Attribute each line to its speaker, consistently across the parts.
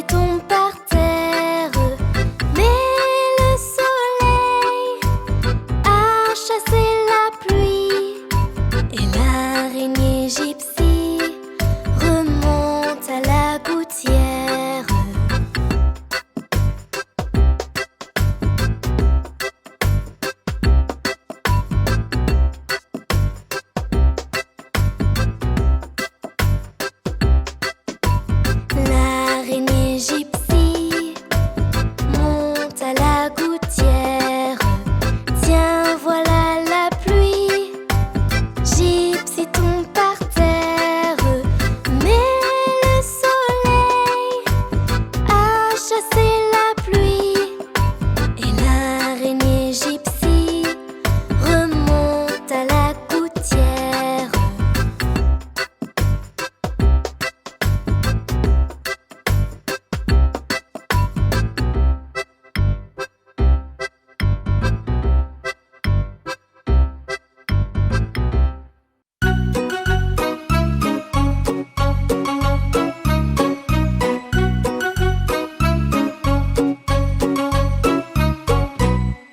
Speaker 1: tombe par terre. Mais le soleil a chassé la pluie et l'araignée gypsy remonte à la gouttière. L'araignée gypsy monte à la gouttière. Tiens, voilà la pluie. Gypsy tombe par terre. Mais le soleil a chassé la pluie et l'araignée gypsy remonte à la gouttière.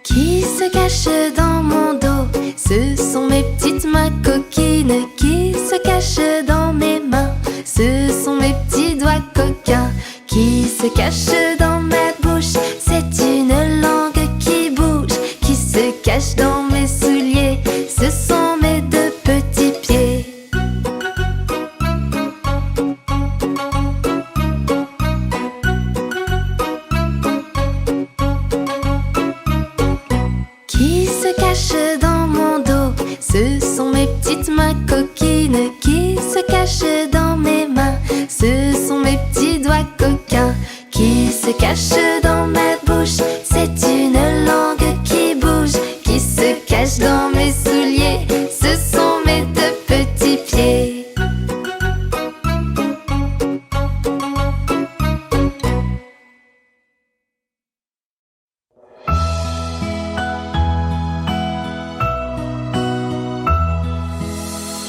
Speaker 2: Qui se cache dans mon dos? Ce sont mes petites mains coquines. Qui se cache dans mes mains? Ce sont mes petits doigts coquins. Qui se cache dans ma bouche? C'est une langue qui bouge. Qui se cache dans mes souliers? Ce sont mes deux petits pieds. Qui se cache dans mon dos? Ce sont mes petites mains coquines. Qui se cache dans mes mains? Ce sont mes petits doigts coquins. Qui se cache dans ma bouche? C'est une langue qui bouge. Qui se cache dans mes souliers? Ce sont mes deux petits pieds.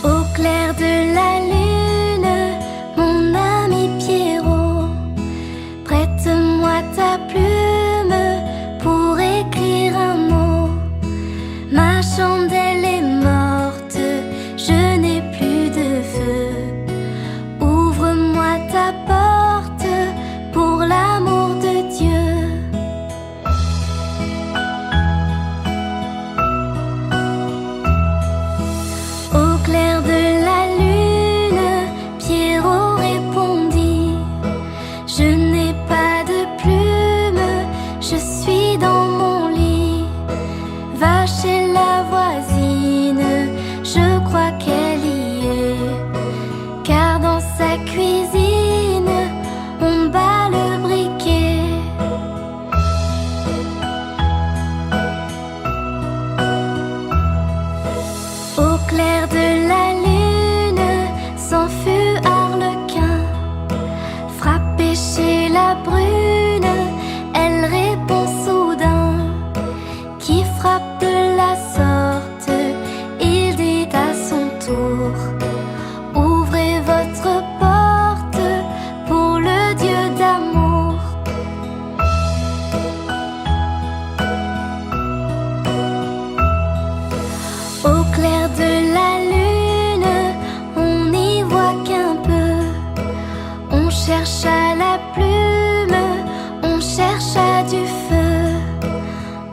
Speaker 1: Au clair de la lune, mon ami Pierrot, prête-moi ta plume pour écrire un mot. Ma chandelle est morte, je n'ai plus de feu. Ouvre-moi ta porte pour l'amour de Dieu. Au clair de la lune, Pierrot répondit: je n'ai pas de plume, je suis dans mon lit. Va chez la voisine, je crois qu'elle y est. Car dans sa cuisine, on bat le briquet. Au clair de la lune, s'en fut Arlequin. Frappé chez la brune, elle répond soudain. Qui frappe de la sorte? Il dit à son tour: ouvrez votre porte pour le Dieu d'amour. Au clair de la lune, on n'y voit qu'un peu. On cherche à la plume, on cherche à du feu.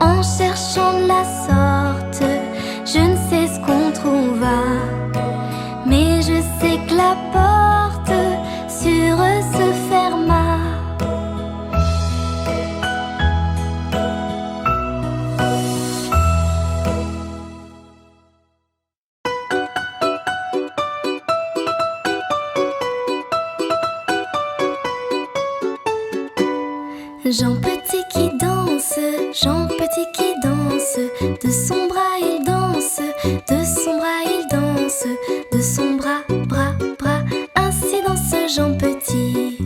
Speaker 1: En cherchant de la sorte, je ne sais ce qu'on trouva. Mais je sais que la porte sur eux se ferma. Jean Petit qui danse, Jean Petit qui danse. De son bras il danse, de son bras il danse. De son bras, bras, bras, ainsi danse Jean Petit.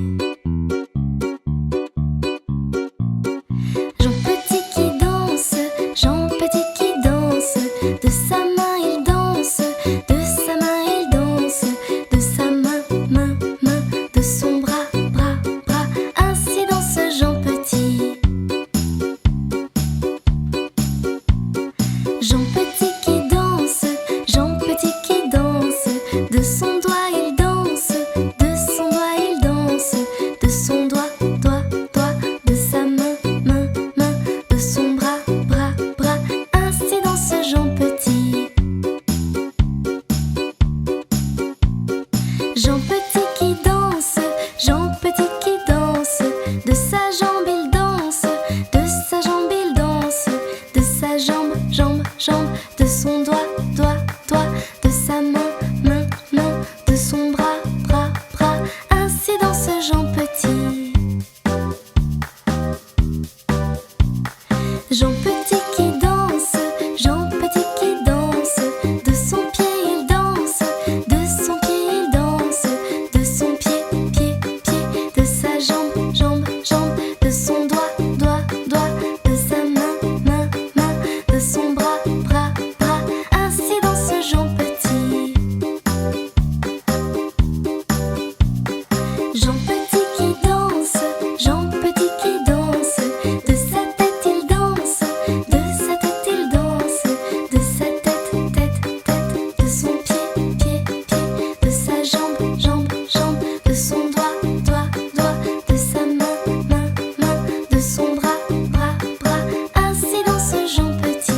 Speaker 1: Jean Petit qui danse, Jean Petit qui danse. De sa main il danse, de sa main il danse. De sa main, main, main. De son bras, bras, bras, ainsi Jean Petit. Jean Petit qui danse, Jean Petit qui danse, de son pied il danse, de son pied il danse, de son pied, pied, pied, de sa jambe, jambe, jambe, de son doigt, doigt, doigt, de sa main, main, main, de son bras, bras, bras, ainsi danse Jean Petit. Jean Petit qui danse, Jean Petit qui danse, de sa tête il danse, de sa tête il danse, de sa tête, tête, tête, de son pied, pied, pied, de sa jambe, jambe, jambe, de son doigt, doigt, doigt, de sa main, main, main, de son bras, bras, bras, ainsi danse Jean Petit.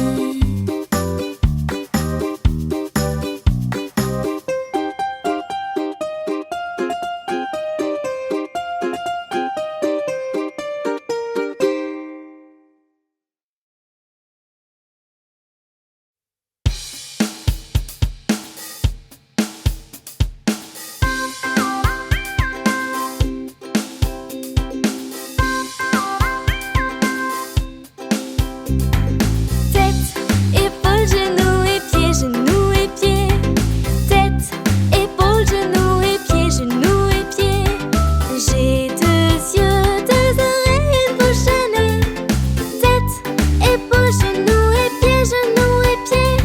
Speaker 1: Tête, épaules, genoux et pieds, genoux et pieds. Tête, épaules, genoux et pieds, genoux et pieds. J'ai deux yeux, deux oreilles, une bouche, un nez. Tête, épaules, genoux et pieds, genoux et pieds.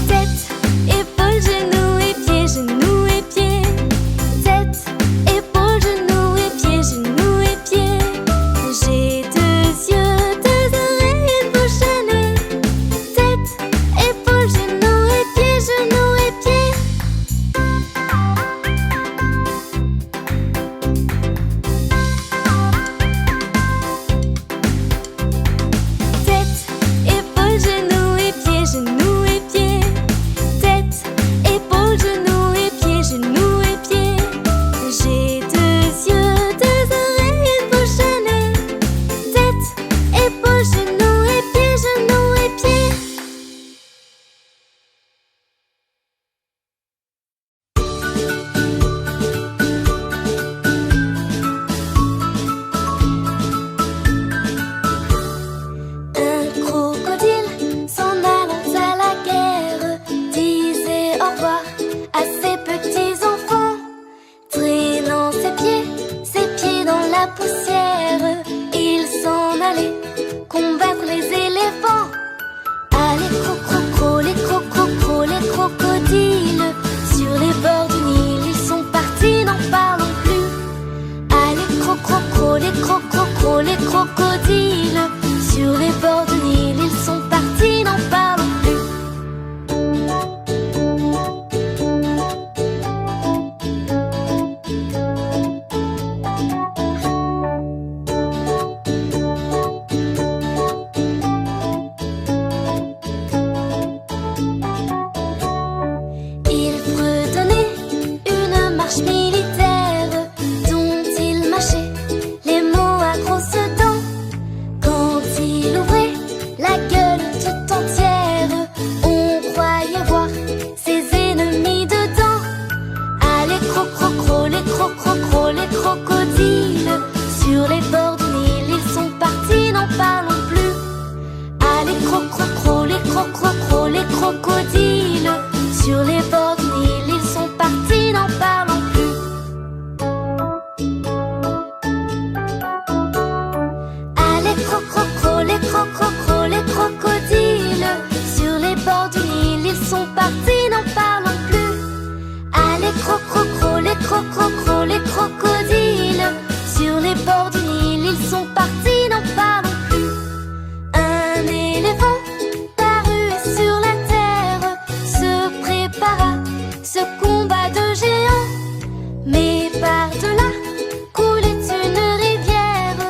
Speaker 1: Tête, épaules, genoux et pieds, genoux et pieds. Tête, épaules, genoux et pieds, genoux et pieds. J'ai deux yeux, deux oreilles, une bouche, un nez. Tête, épaules, genoux et pieds, genoux et pieds. Tête, épaules, genoux et pieds, genoux et pieds. Tête, épaules, genoux et pieds, genoux et pieds. J'ai deux yeux, deux oreilles, une bouche, un nez. Tête, épaules, genoux et pieds, genoux et pieds. Un crocodile, s'en allant à la guerre, disait au revoir à ses petits enfants, traînant ses pieds dans la poussière. Il s'en allait combattre les éléphants. Allez, crocro, les crococro, les crocodiles, sur les bords du Nil, ils sont partis, n'en parlons plus. Allez, crocro, les crococro, les crocodiles, sur les bords du Nil, ils sont partis, n'en parlons plus. Il fredonnait une marche militaire dont il mâchait les mots à grosses dents. Quand il ouvrait la gueule tout entière, on croyait voir ses ennemis dedans. Allez, crocro, les crococro, les crocodiles, sur les bords du Nil, ils sont partis, n'en parlons plus. Allez, crocro, les crococro, les crocodiles, sur les bords du Nil, ils sont partis, n'en parlons plus. Allez, crocro, les crococro, les crocodiles, sur les bords du Nil, ils sont partis, n'en parlons plus. Allez, crocro, les crococro, les crocodiles, sur les bords du Nil, ils sont partis, n'en parlons plus. Un éléphant parut sur la terre, se prépara ce combat de géants. Mais par-delà coulait une rivière,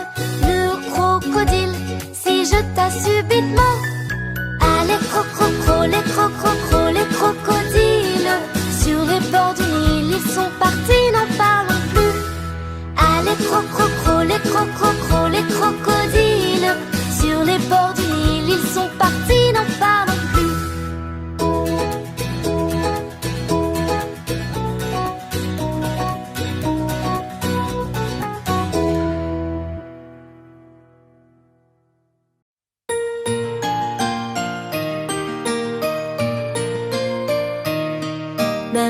Speaker 1: le crocodile s'y jeta subitement. Allez, crocro, les crococro, les crocodiles, sur les bords du Nil, ils sont partis, n'en parlons plus. Allez, crocro, les crococro, les crocodiles, sur les bords du Nil, ils sont partis.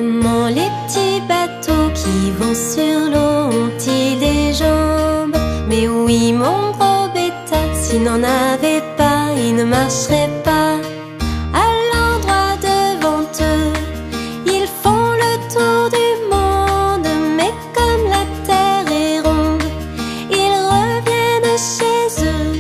Speaker 1: Maman, les petits bateaux qui vont sur l'eau ont-ils des jambes? Mais oui, mon gros bêta, s'il n'en avait pas, il ne marcherait pas. À l'endroit devant eux, ils font le tour du monde, mais comme la terre est ronde, ils reviennent chez eux.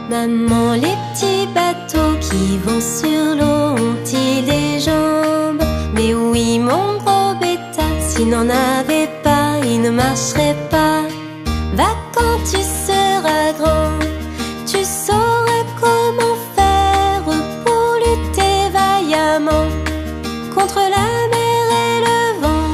Speaker 1: Maman, les petits bateaux qui vont sur l'eau ont-ils des jambes? Mais oui, mon gros bêta, s'il n'en avait pas, il ne marcherait pas. Va quand tu seras grand, tu sauras comment faire pour lutter vaillamment contre la mer et le vent.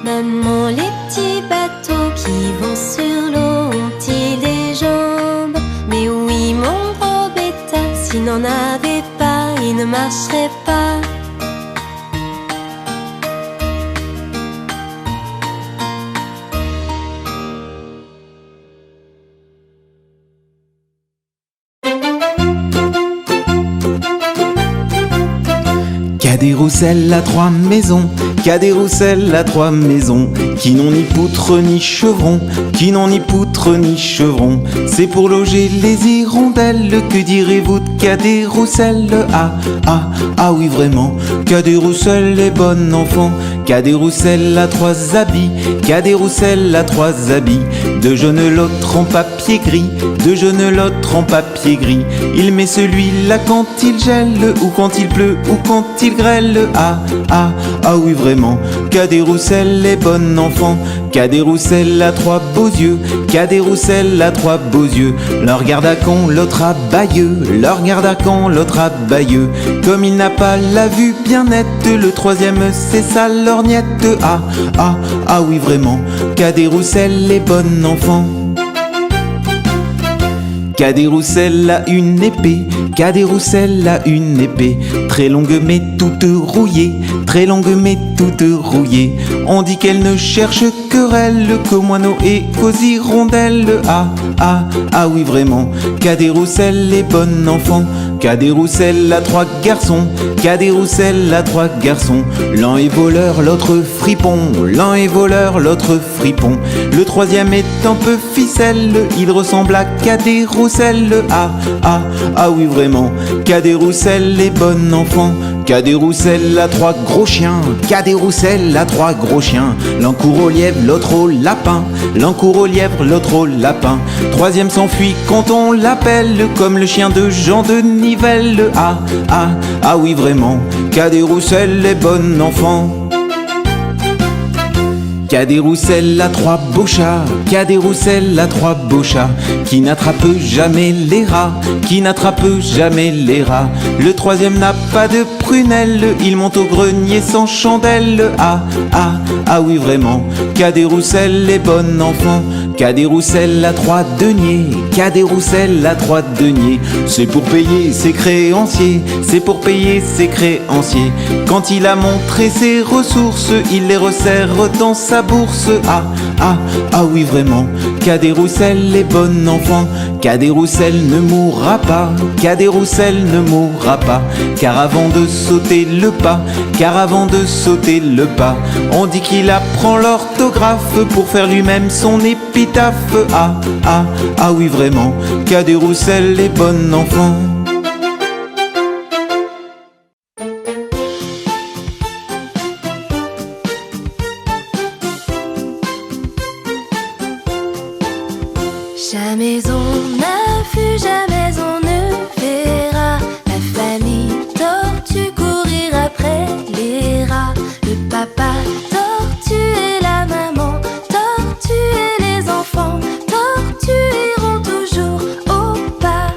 Speaker 1: Maman, les petits bateaux qui vont sur l'eau ont-ils des jambes? Mais oui, mon gros bêta, s'il n'en avait pas, il ne marcherait pas.
Speaker 3: Cadet-Roussel a 3 maisons, Cadet-Roussel a 3 maisons, qui n'ont ni poutre ni chevron, qui n'ont ni poutre ni chevron. C'est pour loger les hirondelles, que direz-vous de Cadet-Roussel? Ah oui vraiment, Cadet-Roussel est bon enfant. Cadet-Roussel a 3 habits, Cadet-Roussel a 3 habits, 2 jaunes l'autre en papier gris, 2 jaunes l'autre en papier gris. Il met celui-là quand il gèle, ou quand il pleut, ou quand il grêle. Ah oui vraiment, Cadet-Roussel est bon enfant. Cadet-Roussel a 3 beaux yeux, Cadet-Roussel a 3 beaux yeux. L'un regarde à con, l'autre à bailleux, l'un regarde à con, l'autre à bailleux. Comme il n'a pas la vue bien nette, le troisième c'est sa lorgnette. Ah oui vraiment, Cadet-Roussel est bon enfant. Cadet-Roussel a une épée, Cadet-Roussel a une épée, très longue mais toute rouillée, très longue mais toute rouillée. On dit qu'elle ne cherche querelle qu'aux moineaux et qu'aux hirondelles. Ah oui vraiment, Cadet-Roussel est bon enfant. Cadet-Roussel a 3 garçons, Cadet-Roussel a 3 garçons. L'un est voleur, l'autre fripon, l'un est voleur, l'autre fripon. Le troisième est un peu ficelle, il ressemble à Cadet-Roussel. Ah oui vraiment, Cadet-Roussel est bon enfant. Cadet-Roussel a 3 gros chiens, Cadet-Roussel a 3 gros chiens. L'un court au lièvre, l'autre au lapin, l'un court au lièvre, l'autre au lapin. Troisième s'enfuit quand on l'appelle, comme le chien de Jean de Nivelle. Ah oui vraiment, Cadet-Roussel est bon enfant. Cadet-Roussel a 3 beaux chats, Cadet-Roussel a 3 beaux chats, qui n'attrapent jamais les rats, qui n'attrapent jamais les rats. Le troisième n'a pas de prunelle, il monte au grenier sans chandelle. Ah oui vraiment, Cadet-Roussel est bon enfant. Cadet-Roussel a 3 deniers, Cadet-Roussel a 3 deniers. C'est pour payer ses créanciers, c'est pour payer ses créanciers. Quand il a montré ses ressources, il les resserre dans sa bourse. Ah oui vraiment, Cadet-Roussel est bon enfant. Cadet-Roussel ne mourra pas, Cadet-Roussel ne mourra pas. Car avant de sauter le pas, car avant de sauter le pas, on dit qu'il apprend l'orthographe pour faire lui-même son épitaphe. Ah oui vraiment, Cadet-Roussel est bon enfant.
Speaker 2: Jamais on n'a vu, jamais on ne verra la famille tortue courir après les rats. Le papa tortue et la maman tortue et les enfants tortues iront toujours au pas.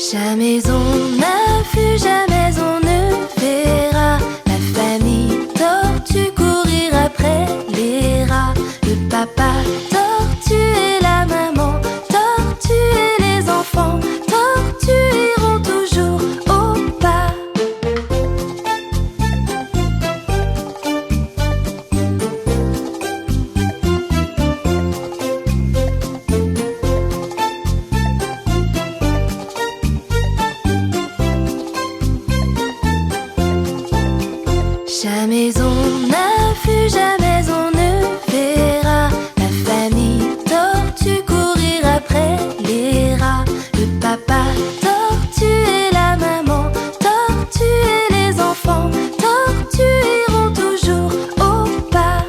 Speaker 2: Jamais on n'a plus jamais on ne verra la famille tortue courir après les rats. Le papa tortue et la maman tortue et les enfants tortues iront toujours au pas. Jamais on n'a vu, jamais on ne verra la famille tortue courir après les rats. Le papa tortue et la maman tortue et les enfants tortues iront toujours au pas.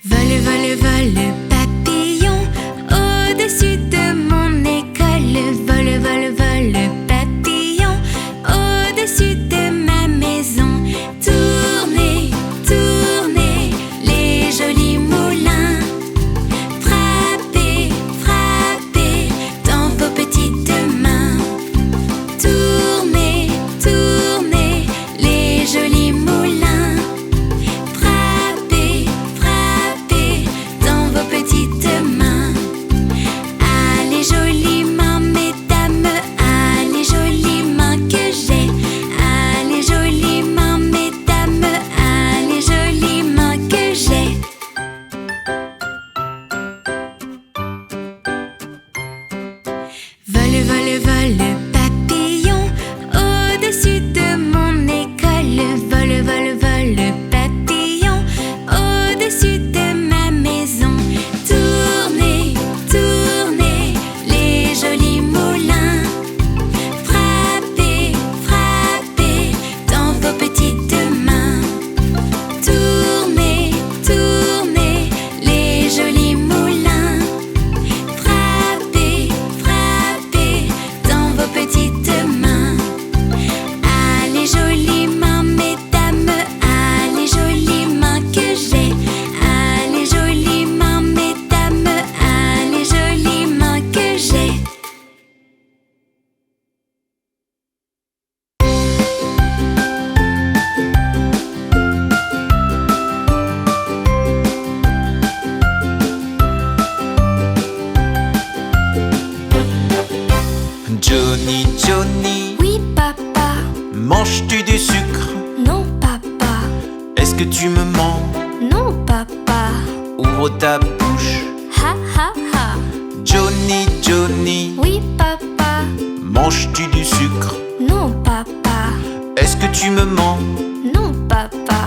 Speaker 2: Vole, vole, vole, papillon, au-dessus de mon école. Vole, vole, vole, papillon, au-dessus de ma maison. Tournez, tournez, les jolis moulins. Frappez, frappez, dans vos petites mains. Tournez, tournez, les jolis moulins. Frappez, frappez, dans vos petites mains. Allez, jolies mains, mesdames, allez, jolies mains que j'ai. Allez, jolies mains, mesdames, allez, jolies mains que j'ai. Vole, vole, vole, papillon, au-dessus de mon école. Vole, vole, vole, papillon, au-dessus de ma maison. Tournez, tournez, les jolis moulins. Frappez, frappez, dans vos petites mains. Tournez, tournez, les jolis moulins. Frappez, frappez, dans vos petites mains. Allez, jolies mains, mesdames, allez, jolies mains que j'ai. Allez, jolies mains, mesdames, allez, jolies mains que j'ai.
Speaker 3: Johnny, Johnny,
Speaker 2: Oui, papa.
Speaker 3: manges-tu du sucre?
Speaker 2: Non, papa.
Speaker 3: Est-ce que tu me mens?
Speaker 2: Non, papa.
Speaker 3: Ouvre ta bouche.
Speaker 2: Ha, ha, ha.
Speaker 3: Johnny, Johnny,
Speaker 2: Oui, papa.
Speaker 3: manges-tu du sucre?
Speaker 2: Non, papa.
Speaker 3: Est-ce que tu me mens?
Speaker 2: Non, papa.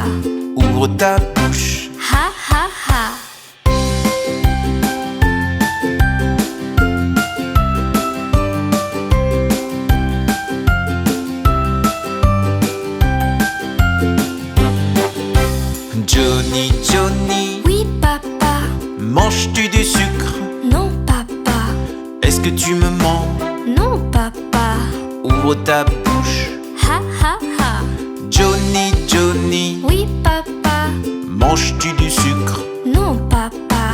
Speaker 3: Ouvre ta bouche.
Speaker 2: Ha, ha, ha.
Speaker 3: Johnny, Johnny,
Speaker 2: Oui, papa.
Speaker 3: manges-tu du sucre?
Speaker 2: Non, papa.
Speaker 3: Est-ce que tu me mens?
Speaker 2: Non, papa.
Speaker 3: Ouvre ta bouche.
Speaker 2: Ha, ha, ha.
Speaker 3: Johnny, Johnny,
Speaker 2: Oui, papa.
Speaker 3: manges-tu du sucre?
Speaker 2: Non, papa.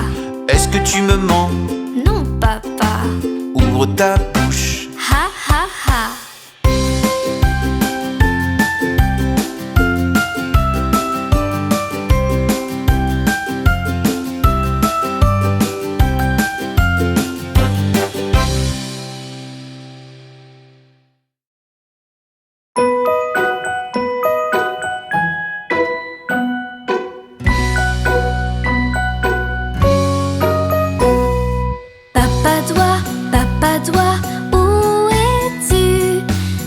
Speaker 3: Est-ce que tu me mens?
Speaker 2: Non, papa.
Speaker 3: Ouvre ta bouche.
Speaker 2: Ha, ha, ha. Papa doigt, où es-tu?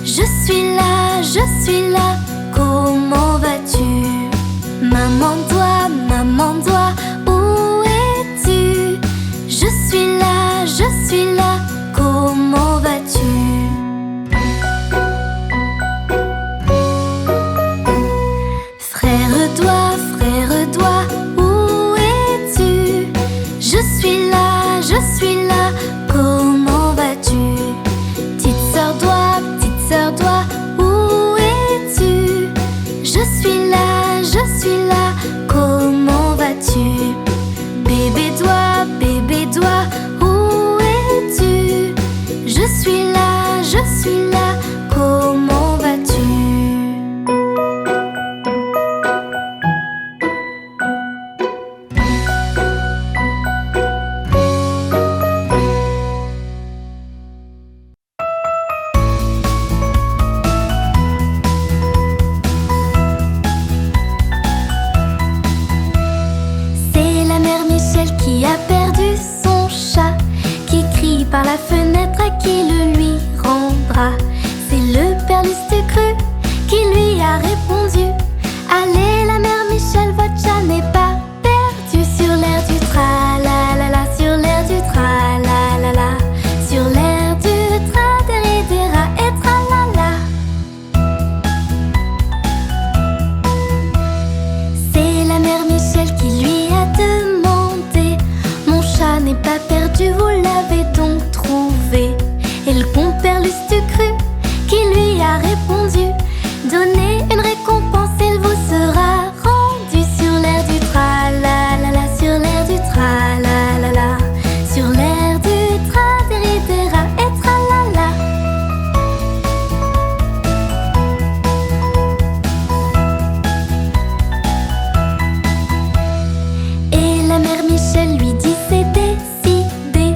Speaker 2: Je suis là, comment vas-tu? Maman doigt, où es-tu? Je suis là, comment vas-tu? Frère doigt, où es-tu? Je suis là, comment vas-tu? Petite sœur doigt,
Speaker 1: je suis là, comment vas-tu? C'est la mère Michel qui a perdu son chat, qui crie par la fenêtre à qui le lui rendra. C'est le père Lustucru qui lui a répondu: allez la mère Michel, votre chat n'est pas perdu. Sur l'air du tra-la-la-la, sur l'air du tra-la-la-la, sur l'air du tra-des-ri-des-ra et tra-la-la. C'est la mère Michel qui lui a demandé: mon chat n'est pas perdu, vous l'avez donc trouvé? Et le compère Lustucru qui lui a répondu: donnez une récompense, elle vous sera rendue. Sur l'air du tra-la-la-la, sur l'air du tra-la-la-la, sur l'air du tra-des-ri-des-ra et tra-la-la. Et la mère Michel lui dit: c'est décidé,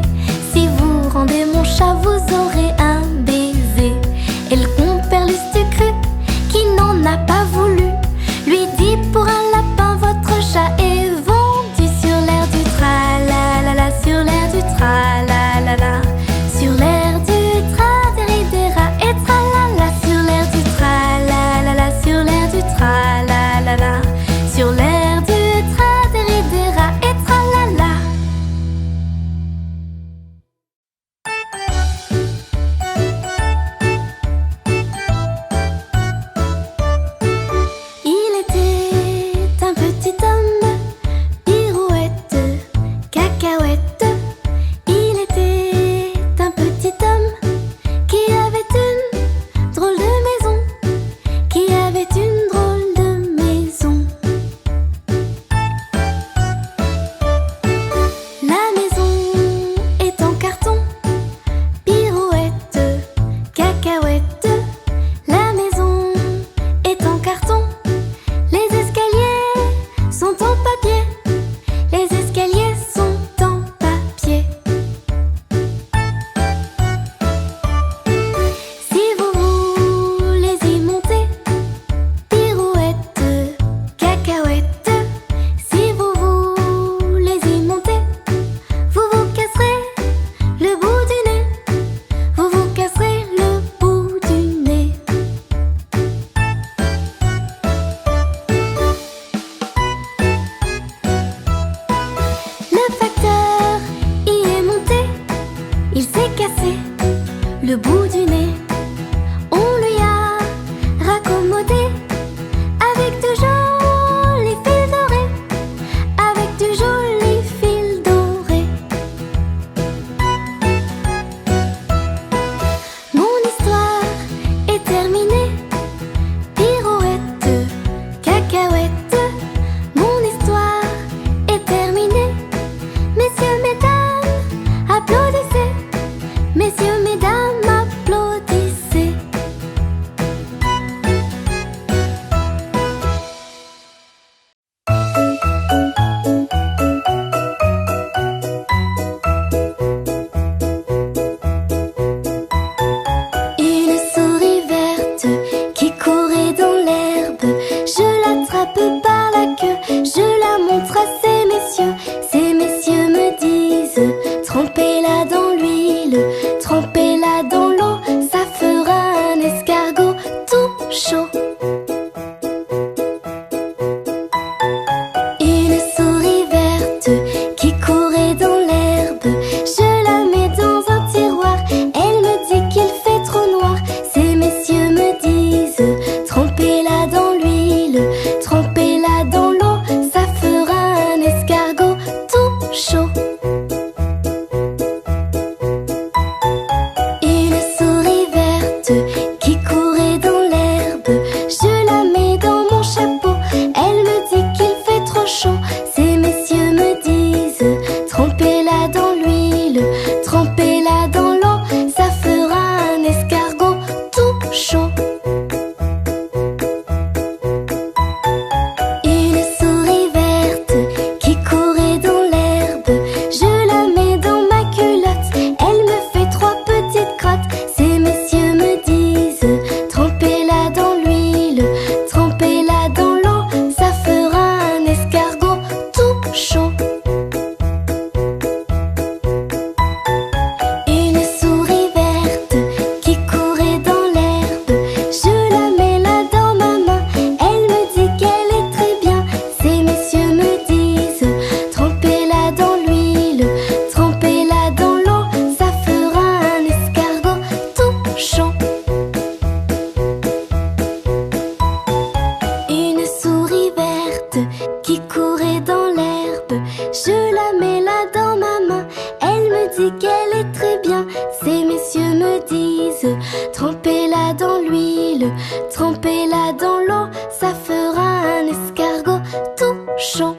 Speaker 1: si vous rendez mon chat, vous aurez un baiser. Et le compère Lustucru, qui n'en a pas voulu, lui dit: pour un lapin, votre chat est vendu. Sur l'air du tra-la-la-la, sur l'air du tra-la-la-la, sur l'air du tra-des-ri-des-ra et tra-la-la, sur l'air du tra-la-la-la, sur l'air du tra-la-la-la, sur l'air du tra-des-ri-des-ra et tra-la-la. Il était un petit homme, pirouette, cacahuète. Il était un petit homme qui avait une drôle de maison, qui avait une drôle de maison. La maison est en carton, pirouette, cacahuète. La maison est en carton. Les escaliers sont en papier. Les escaliers sont en papier. Si vous voulez y monter, pirouette, cacahuète. Si vous voulez y monter, vous vous casserez le bout du nez. Vous vous casserez le bout du nez. Le facteur y est monté, il s'est cassé le bout du nez. On lui a raccommodé avec de jolis fils dorés, avec de jolis fils dorés. Mon histoire est terminée, pirouette, cacahuète. Mon histoire est terminée. Messieurs, mesdames, applaudissez. Messieurs, mesdames, applaudissez. Une souris verte qui courait dans l'herbe. Je l'attrape par la queue, je la montre à ces messieurs. Ces messieurs me disent: trempez-la dans l'huile, trempez-la très bien. Ces messieurs me disent, trempez-la dans l'huile, trempez-la dans l'eau, ça fera un escargot touchant.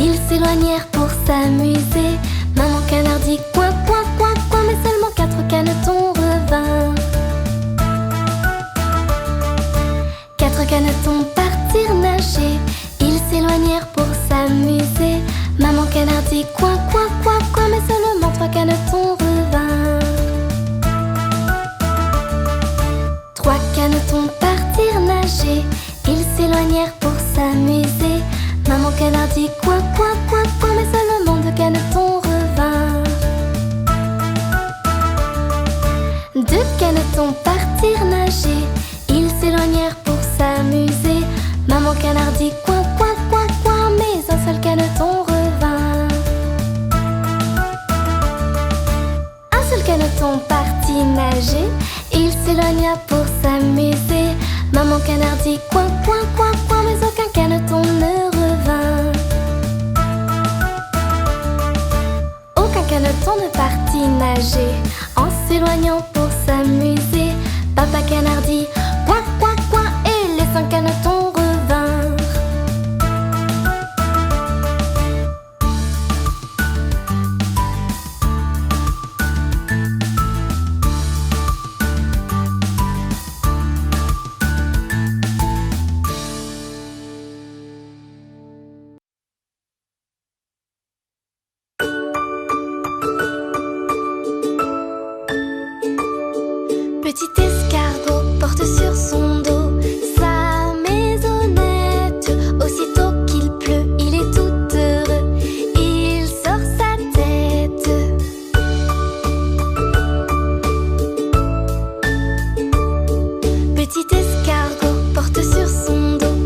Speaker 1: Ils s'éloignèrent pour s'amuser. Maman canard dit coin, coin, coin, coin, mais seulement 4 canetons revinrent. 4 canetons partirent nager. Ils s'éloignèrent pour s'amuser. Maman canard dit coin, coin, coin, coin, mais seulement 3 canetons revinrent. 3 canetons partirent nager. Ils s'éloignèrent pour s'amuser. Maman canard dit coin, coin, coin, coin, mais seulement 2 canetons revinrent. 2 canetons partirent nager. Ils s'éloignèrent pour s'amuser. Maman canard dit coin, coin, coin, coin, mais un seul caneton revint. Un seul caneton partit nager. Il s'éloigna pour s'amuser. Maman canard dit coin, coin, coin, coin, mais aucun caneton ne revint. Aucun caneton ne partit nager. En s'éloignant pour s'amuser, Papa canard dit coin, coin, coin, et les 5 canetons revinrent. Petit escargot porte sur son dos sa maisonnette. Aussitôt qu'il pleut, il est tout heureux. Il sort sa tête. Petit escargot porte sur son dos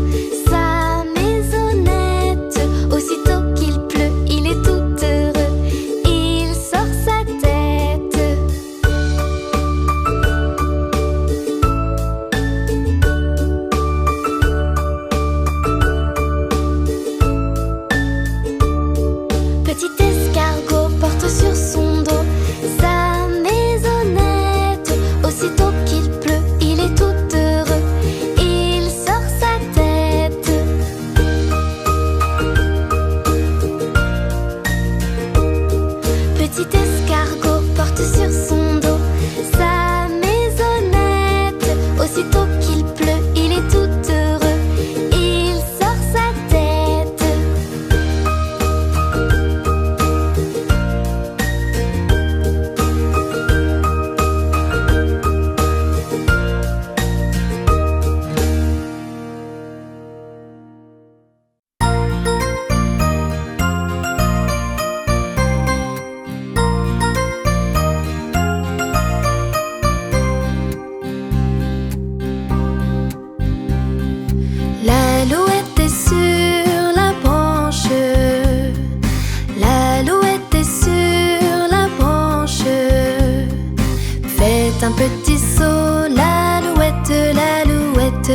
Speaker 1: sa maisonnette. Aussitôt qu'il pleut, il est tout heureux. Il sort sa tête. Petit escargot porte sur son dos sa maisonnette. Aussitôt qu'il pleut, il est tout heureux. Il sort sa tête. Petit escargot porte sur son dos sa maisonnette. Aussitôt qu'il pleut, il est tout heureux. Il sort sa tête. L'alouette est sur la branche. L'alouette est sur la branche. Faites un petit saut, l'alouette, l'alouette.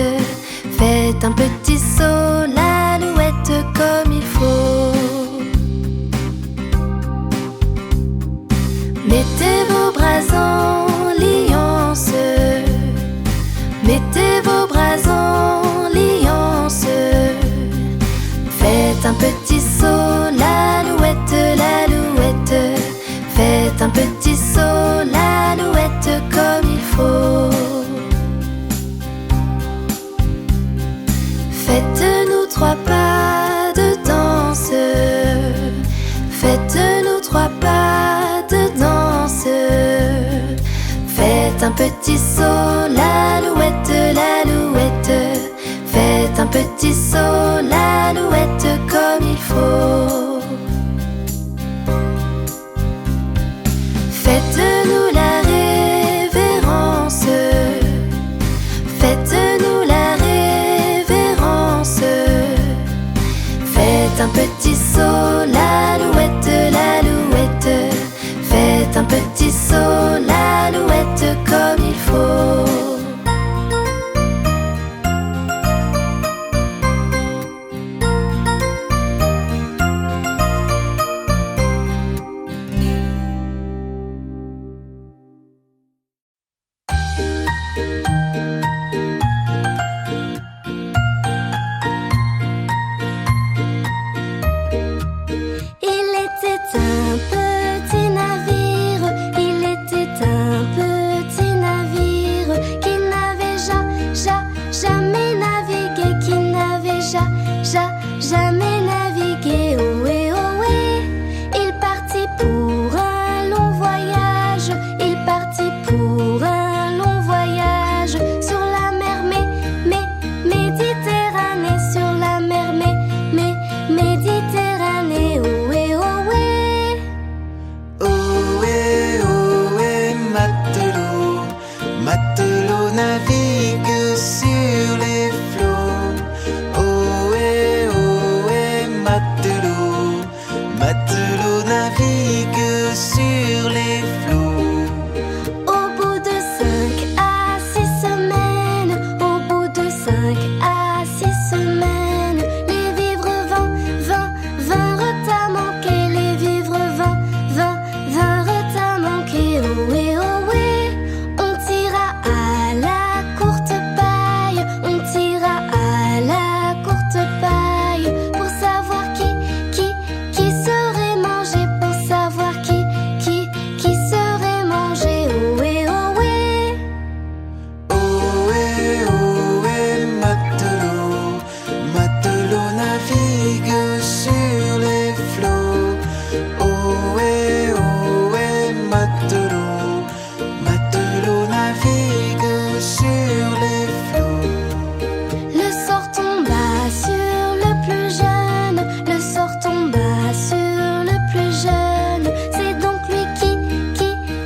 Speaker 1: Faites un petit saut, l'alouette, comme il faut. Mettez vos bras en liance. Mettez vos bras en liance. Faites un petit saut, l'alouette, l'alouette. Faites un petit saut, l'alouette, comme il faut. Faites-nous 3 pas de danse. Faites-nous 3 pas de danse. Faites un petit saut, l'alouette, l'alouette. Faites un petit saut, l'alouette, comme il faut. Faites-nous la révérence. Faites-nous la révérence. Faites un
Speaker 2: petit saut, l'alouette, l'alouette. Faites un petit saut, l'alouette, comme il faut.
Speaker 1: Jamais navigué, ohé, ohé. Il partit pour un long voyage. Il partit pour un long voyage sur la mer Méditerranée, sur la mer Méditerranée, ohé, ohé.
Speaker 3: Ohé, ohé, matelot, matelot navigue sur les flots. Ohé, ohé, matelot, matelot navigue sur les flots.
Speaker 1: Au bout de 5 à 6 semaines, au bout de 5 à 6 semaines, les vivres vinrent à manquer, les vivres vinrent à manquer, ohé, ohé. On tira à la courte paille, on tira à la courte paille, pour savoir qui serait mangé, pour savoir qui serait mangé, ohé, ohé.
Speaker 3: Ohé, ohé, matelot, matelot navigue sur les flots. Ohé, ohé, matelot, matelot navigue sur les flots.
Speaker 1: Le sort tomba sur le plus jeune, le sort tomba sur le plus jeune. C'est donc lui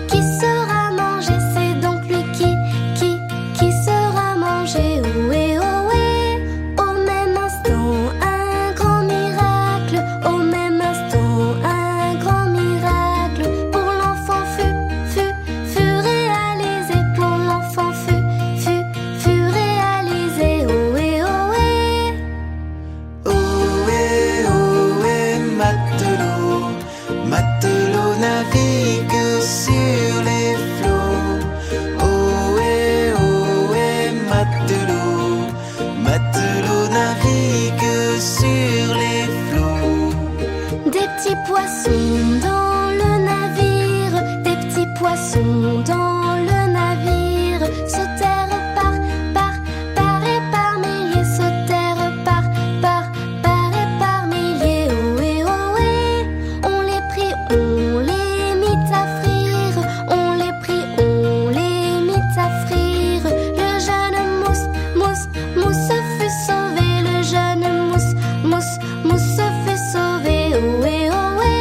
Speaker 1: qui sera mangé, c'est donc lui qui sera mangé, ohé, ohé. Au même instant, un grand miracle, au même instant, un grand miracle. Pour l'enfant fut réalisé, pour l'enfant fut réalisé, ohé, ohé.
Speaker 3: Ohé, ohé, matelot, matelot navigue sur les flots. Ohé, ohé, matelot, matelot navigue sur les flots.
Speaker 1: Des petits poissons dans le navire, des petits poissons dans le navire, sautèrent par et par milliers, sautèrent par et par milliers, ohé, ohé. On les prit, on les mit à frire, on les prit, on les mit à frire. Le jeune mousse fut sauvé, le jeune mousse fut sauvé, ohé, ohé.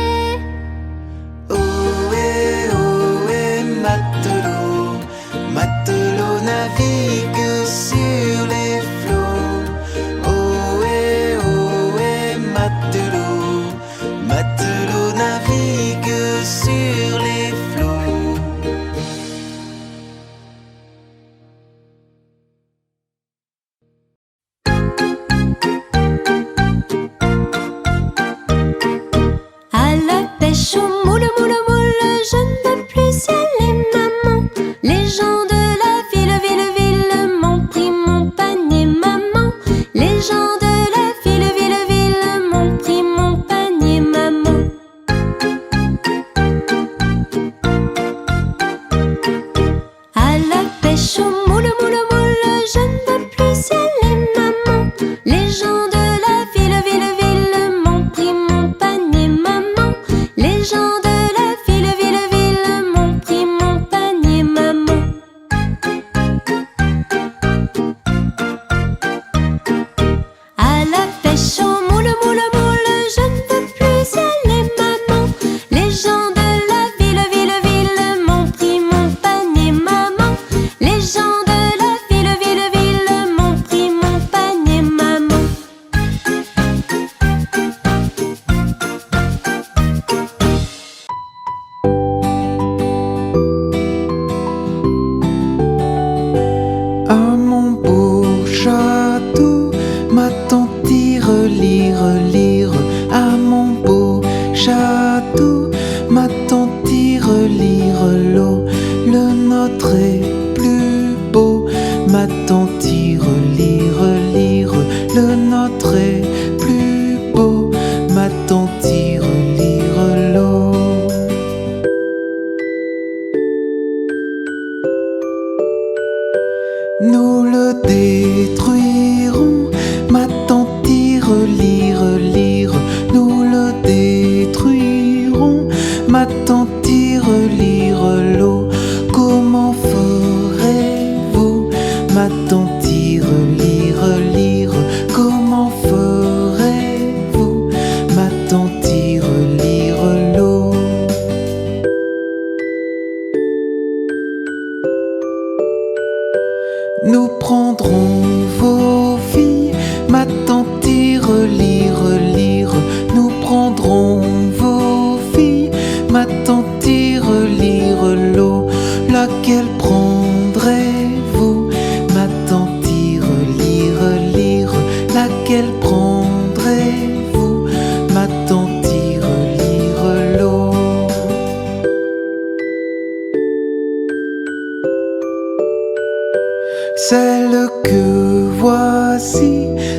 Speaker 3: ma tante tire lire l'eau. Comment ferez-vous? Ma tante tire lire, comment ferez-vous? Ma tante tire lire l'eau. Nous prendrons vos filles, ma tante tire lire, nous prendrons vos filles, ma tante tire lire l'eau. Laquelle prendrez-vous? Ma tante tire lire, laquelle prendrez-vous? Ma tante tire lire l'eau. Celle que voici,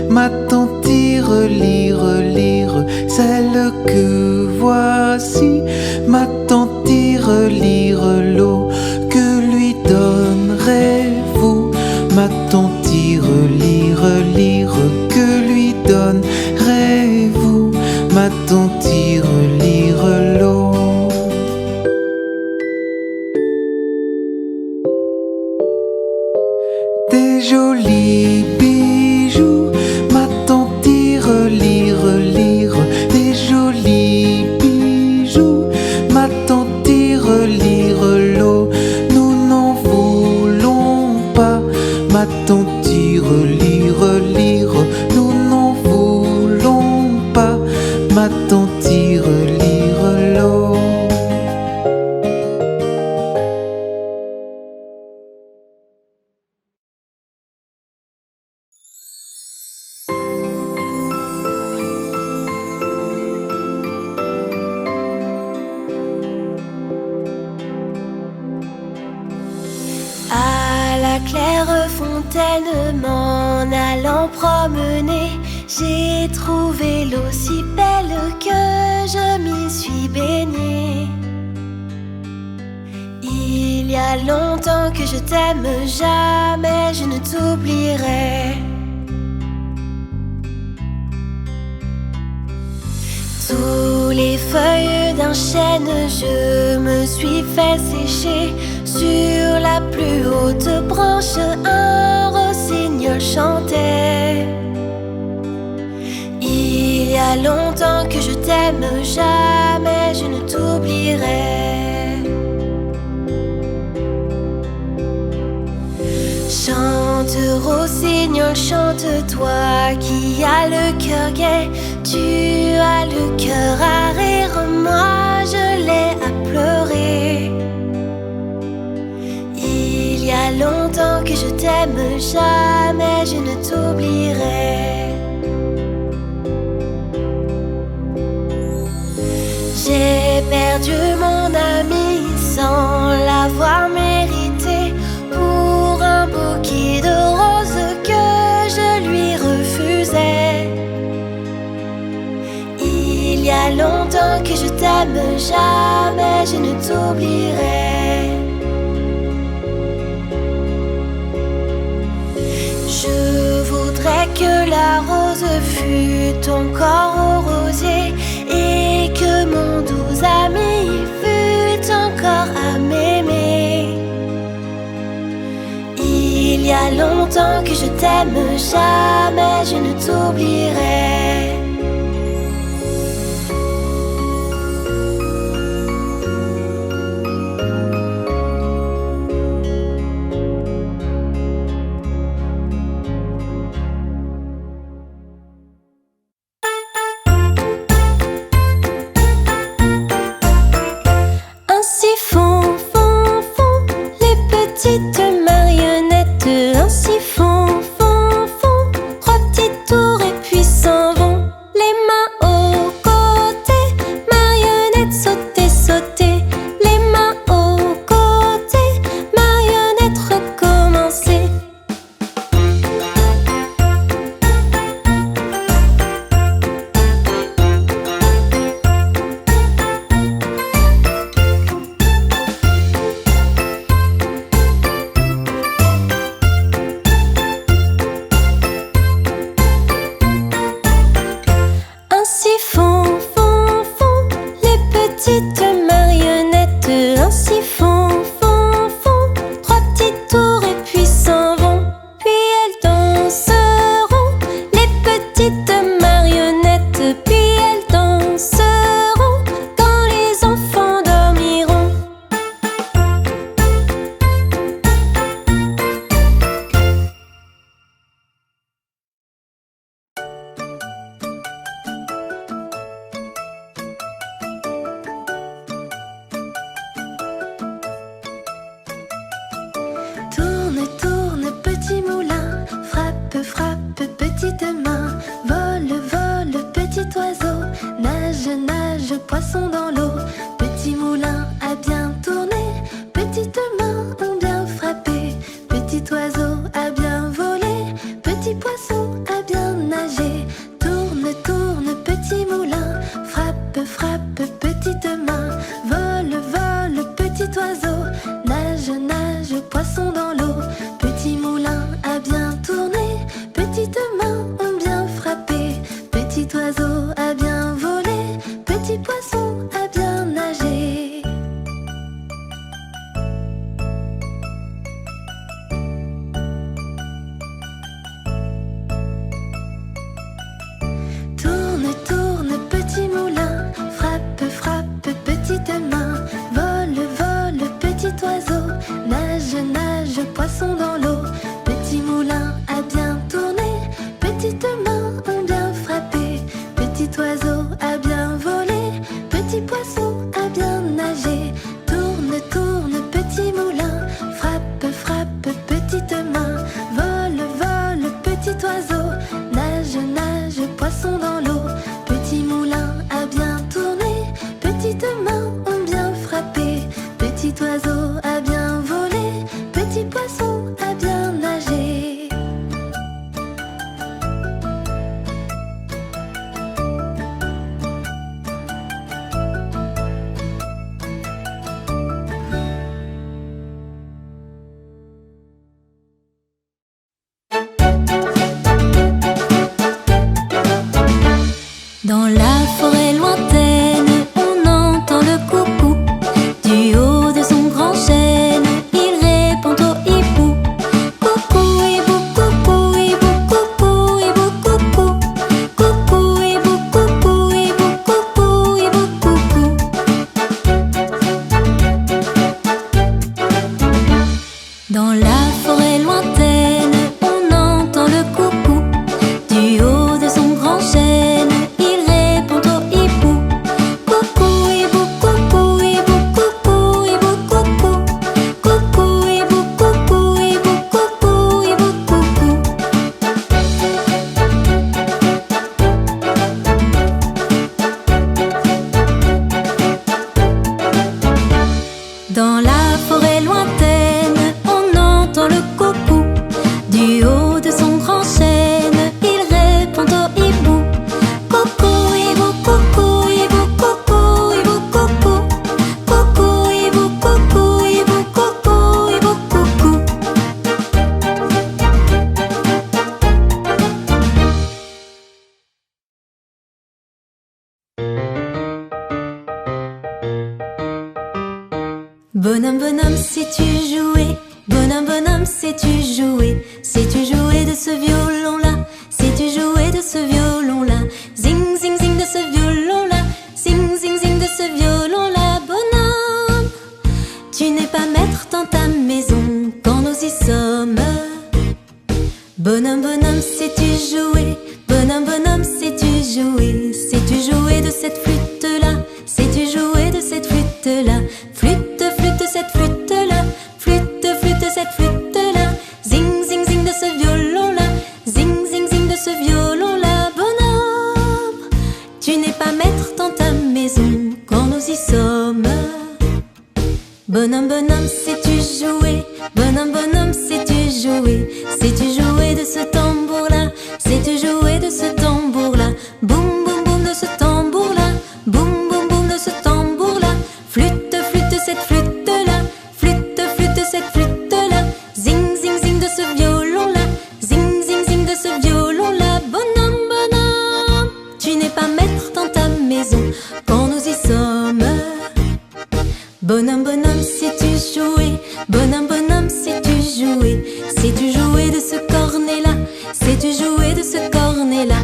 Speaker 3: ma tante tire lire, celle que voici, ma tante tire lire l'eau. Que lui donnerez-vous? Ma tante tire lire, que lui donnerez-vous? Ma tante tire lire l'eau. Des jolis bijoux, ma tante tire lire, des jolis bijoux, ma tante tire lire l'eau. Nous n'en voulons pas, ma tante tire lire, nous n'en voulons pas, ma tante tire lire l'eau.
Speaker 1: À la claire fontaine, m'en allant promener, j'ai trouvé l'eau si belle que je m'y suis baignée. Il y a longtemps que je t'aime, jamais je ne t'oublierai. Sous les feuilles d'un chêne, je me suis fait sécher. Sur la plus haute branche, un rossignol chantait. Il y a longtemps que je t'aime, jamais je ne t'oublierai. Chante, rossignol, chante, toi qui as le cœur gai. Tu as le cœur à rire, moi je l'ai à pleurer. Il y a longtemps que je t'aime, jamais je ne t'oublierai. J'ai perdu mon ami sans l'avoir mérité, pour un bouquet de roses que je lui refusais. Il y a longtemps que je t'aime, jamais je ne t'oublierai. Je voudrais que la rose fût encore au rosier, et que mon doux ami fût encore à m'aimer. Il y a longtemps que je t'aime, jamais je ne t'oublierai.
Speaker 2: Ainsi font, trois petites tours et puis s'en vont. nage, poisson dans l'eau. Petit moulin a bien tourné, petites mains ont bien frappé. Petit oiseau a bien volé, petit poisson a bien nagé. Tourne, tourne, petit moulin, frappe, frappe, petite main. Vole, vole, petit oiseau, nage, nage, poisson dans l'eau. Petit moulin a bien tourné, petites mains ont bien frappé. Petit oiseau a bien volé, petit poisson a bien nagé. Tourne, tourne, petit moulin, frappe, frappe, petite main. Vole, vole, petit oiseau, nage, nage, poisson dans l'eau. Petit moulin a bien tourné, petites mains ont bien frappé. Petit oiseau a bien volé, petit poisson a bien nagé. Tourne, tourne, petit moulin, frappe, frappe, petite main. Vole, vole, petit oiseau, nage, nage, poisson dans l'eau. Petit moulin a bien tourné, petites mains ont bien frappé. Petit oiseau a bien volé, petit poisson a bien nagé.
Speaker 1: Dans la forêt lointaine, on entend le coucou. Du haut de son grand chêne, il répond au hibou. Coucou, hibou, coucou, hibou, coucou, hibou, coucou. Coucou, hibou, coucou, hibou, coucou, hibou, coucou. Dans la forêt lointaine, on entend le coucou. Du haut de son grand chêne, il répond au hibou. Coucou, hibou, coucou, hibou, coucou, hibou, coucou. Coucou, hibou, coucou, hibou, coucou, hibou, coucou. Dans la forêt lointaine, on entend le coucou. Du haut de son grand chêne, il répond au hibou. Coucou, hibou, coucou, hibou, coucou, hibou, coucou. Coucou, hibou, coucou, hibou, coucou, hibou, coucou. Bonhomme, bonhomme, sais-tu jouer? Bonhomme, bonhomme, sais-tu jouer? Sais-tu jouer de ce violon-là? Sais-tu jouer de ce violon-là? Zing, zing, zing de ce violon-là. Zing, zing, zing de ce violon-là. Bonhomme, tu n'es pas maître dans ta maison quand nous y sommes. Bonhomme, bonhomme, sais-tu jouer? Bonhomme, bonhomme, sais-tu jouer? Sais-tu jouer de cette flûte-là? Sais-tu jouer de cette flûte-là? Flûte, flûte, cette flûte-là. Flûte, flûte, cette flûte-là. Zing, zing, zing de ce violon-là. Zing, zing, zing de ce violon-là. Bonhomme, tu n'es pas maître dans ta maison quand nous y sommes. Bonhomme, bonhomme, sais-tu jouer? Bonhomme, bonhomme, sais-tu jouer? Sais-tu jouer de ce tambour-là? Sais-tu jouer de ce tambour-là? Boum, boum, boum de ce tambour-là. Boum, boum, boum de ce tambour-là. Flûte, flûte, cette flûte-là. Flûte, flûte, cette flûte-là. Zing, zing, zing de ce violon-là. Zing, zing, zing de ce violon-là. Bonhomme, bonhomme, tu n'es pas maître dans ta maison quand nous y sommes. Bonhomme, bonhomme, sais-tu jouer? Bonhomme, bonhomme, sais-tu jouer? Sais-tu jouer de ce cornet-là? Sais-tu jouer de ce cornet-là?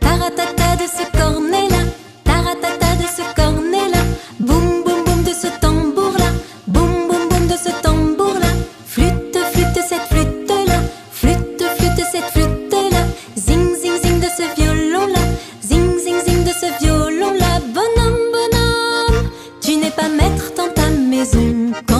Speaker 1: Taratata de ce cornet-là. Taratata de ce cornet-là. Boum, boum, boum de ce tambour-là. Boum, boum, boum de ce tambour-là. Flûte, flûte, cette flûte-là. Flûte, flûte, cette flûte-là. Zing, zing, zing de ce violon-là. Zing, zing, zing de ce violon-là. Bonhomme, bonhomme, tu n'es pas maître dans ta maison quand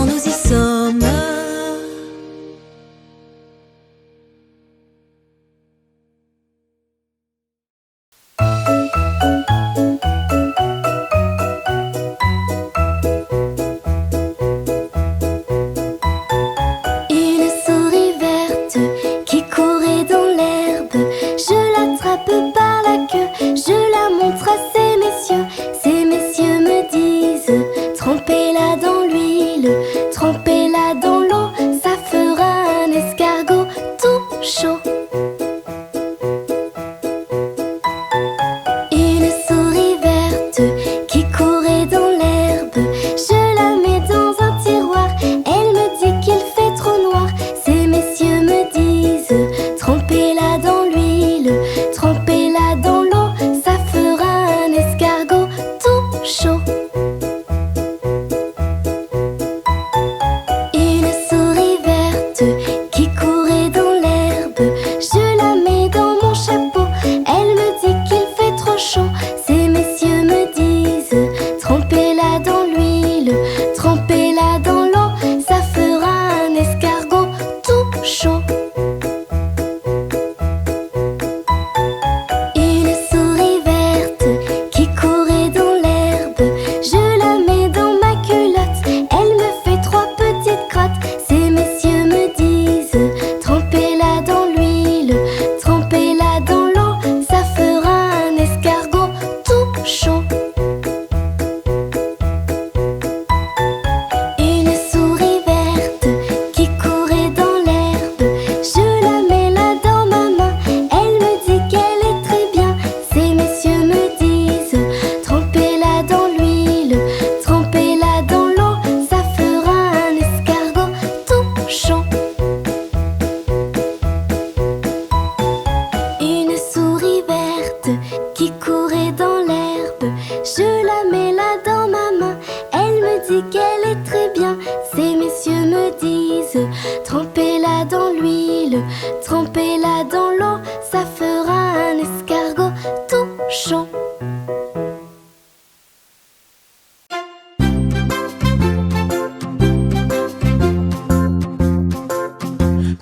Speaker 1: mets-la dans ma main. Elle me dit qu'elle est très bien. Ces messieurs me disent, trempez-la dans l'huile, trempez-la dans l'eau, ça fera un escargot tout chaud.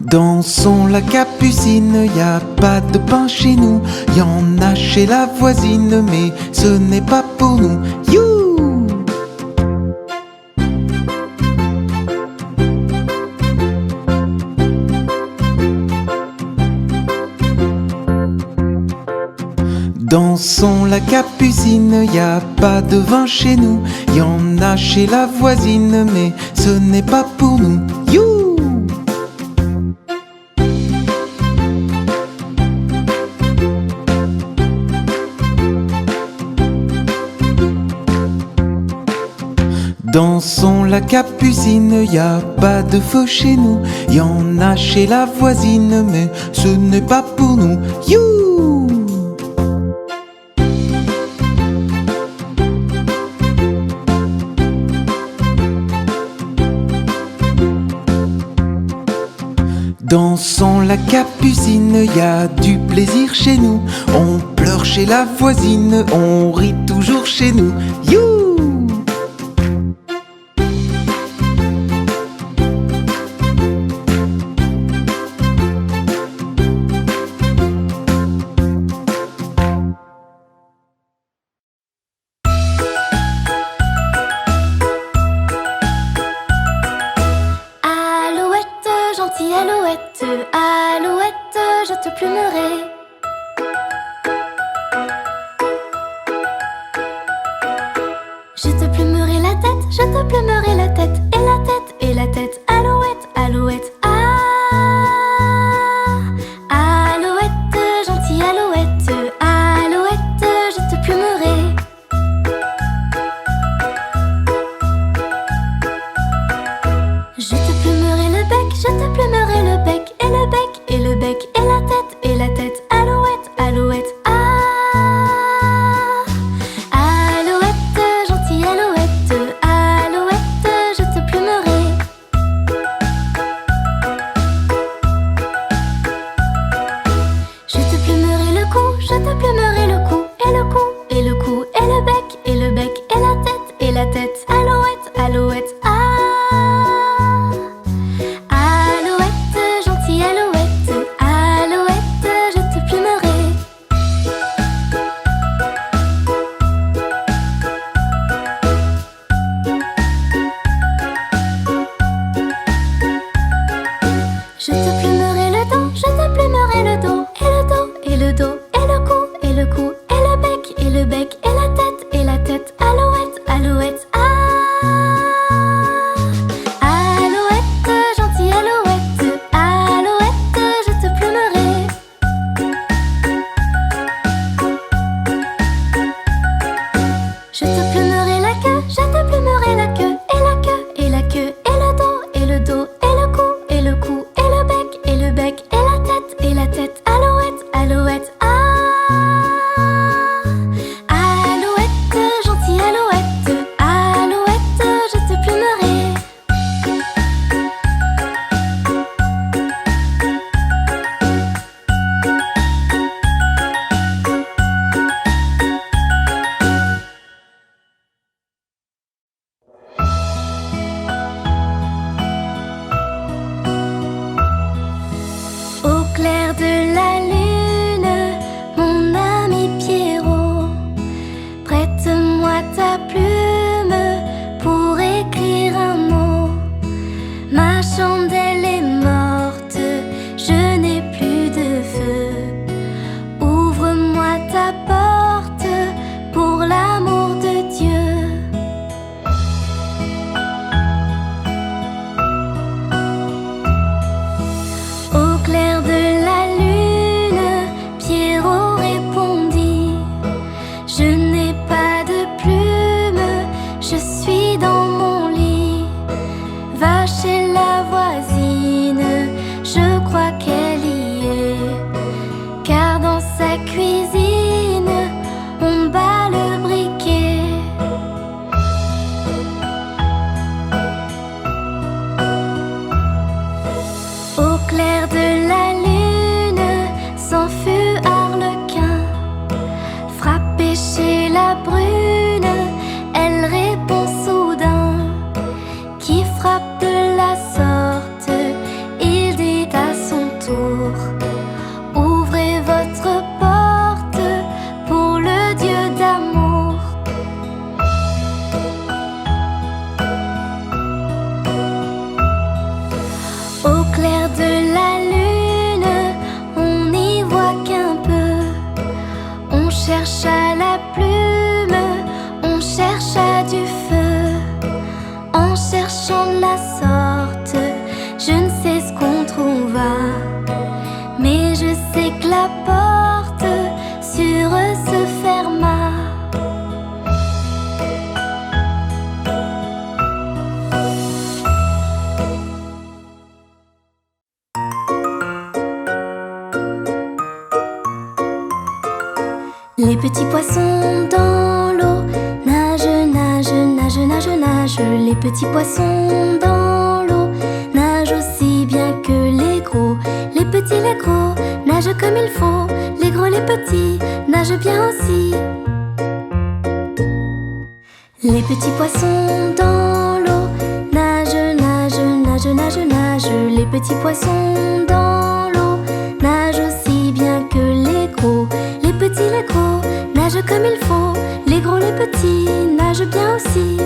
Speaker 3: Dansons la capucine, y a pas de pain chez nous. Y en a chez la voisine, mais ce n'est pas pour nous. You! Dansons la capucine, y a pas de vin chez nous. Y en a chez la voisine, mais ce n'est pas pour nous. You! Dansons la capucine, y a pas de feu chez nous. Y en a chez la voisine, mais ce n'est pas pour nous. You! Dansons la capucine, y a du plaisir chez nous. On pleure chez la voisine, on rit toujours chez nous. You!
Speaker 1: Gentille alouette, alouette, je te plumerai. Je te plumerai la tête, je te plumerai la tête, et la tête, et la tête, alouette, alouette, ah. Alouette, gentille alouette, alouette, je te plumerai. Je te plumerai le bec, je te plumerai le bec, et le bec, et le bec, et la tête, et la tête. clair de la lune, on n'y voit qu'un peu. On cherche à la plume, on cherche à du feu. En cherchant de la sorte, je ne sais ce qu'on trouva, mais je sais que la porte sur eux se ferma. Les petits poissons dans l'eau nagent, nagent, nagent, nagent, nagent. Les petits poissons dans l'eau nagent aussi bien que les gros. Les petits, les gros nagent comme il faut. Les gros, les petits nagent bien aussi. Les petits poissons dans l'eau nagent, nagent, nagent, nagent, nagent. Les petits poissons dans l'eau nagent aussi bien que les gros. Les petits, les gros nagent comme il faut. Les gros, les petits nagent bien aussi.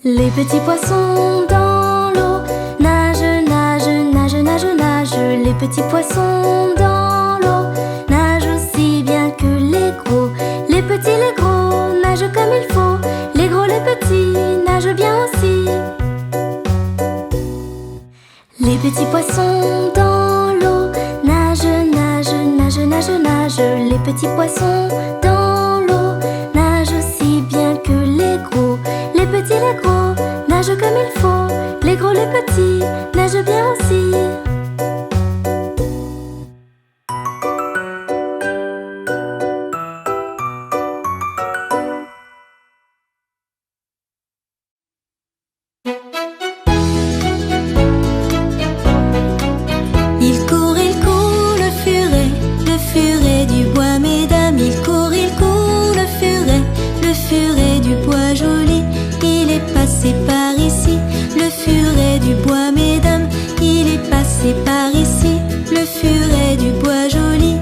Speaker 1: Les petits poissons dans l'eau nagent, nagent, nagent, nagent, nagent. Les petits poissons dans l'eau nagent aussi bien que les gros. Les petits, les gros nagent comme il faut. Les gros, les petits nagent bien aussi. Les petits poissons dans l'eau nagent, nagent, nagent, nagent, nagent. Les petits poissons dans l'eau nagent aussi bien que les gros. Les petits, les gros nagent comme il faut. Les gros, les petits nagent bien aussi.
Speaker 4: Par ici, le furet du bois joli.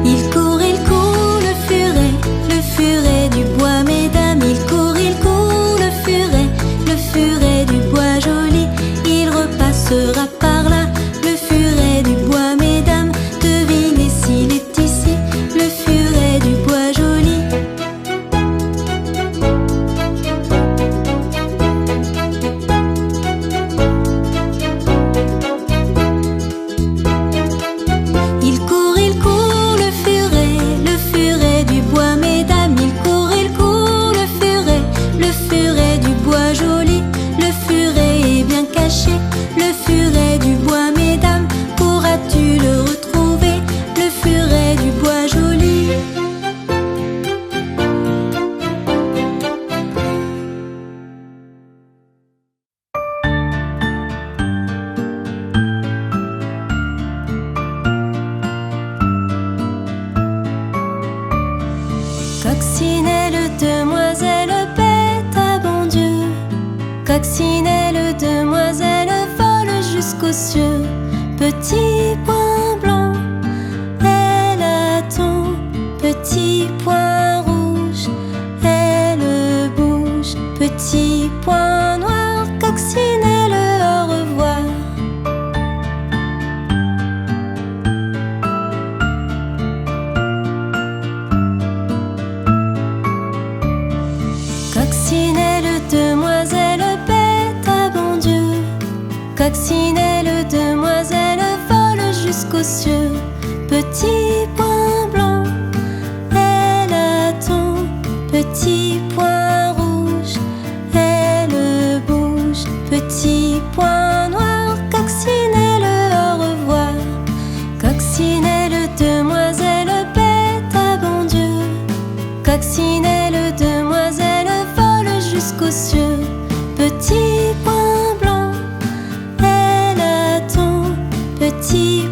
Speaker 4: Il court, le furet du bois, mesdames. Il court, le furet du bois joli. Il repassera par là, le furet du bois, mesdames. Devinez s'il est ici, le furet du bois joli. Coccinelle, demoiselle, bête à bon Dieu. Coccinelle, demoiselle, vole jusqu'aux cieux. Petit point blanc, elle attend. Petit point rouge, elle bouge. Petit point noir, coccinelle, au revoir. Coccinelle, demoiselle, bête à bon Dieu. Coccinelle, demoiselle, vole jusqu'aux cieux. Petit point blanc, elle attend. Petit point rouge, elle bouge. Petit point noir, coccinelle, au revoir. Coccinelle, demoiselle, bête à bon Dieu. Coccinelle, demoiselle, vole jusqu'aux cieux. Petit point blanc, elle attend. Petit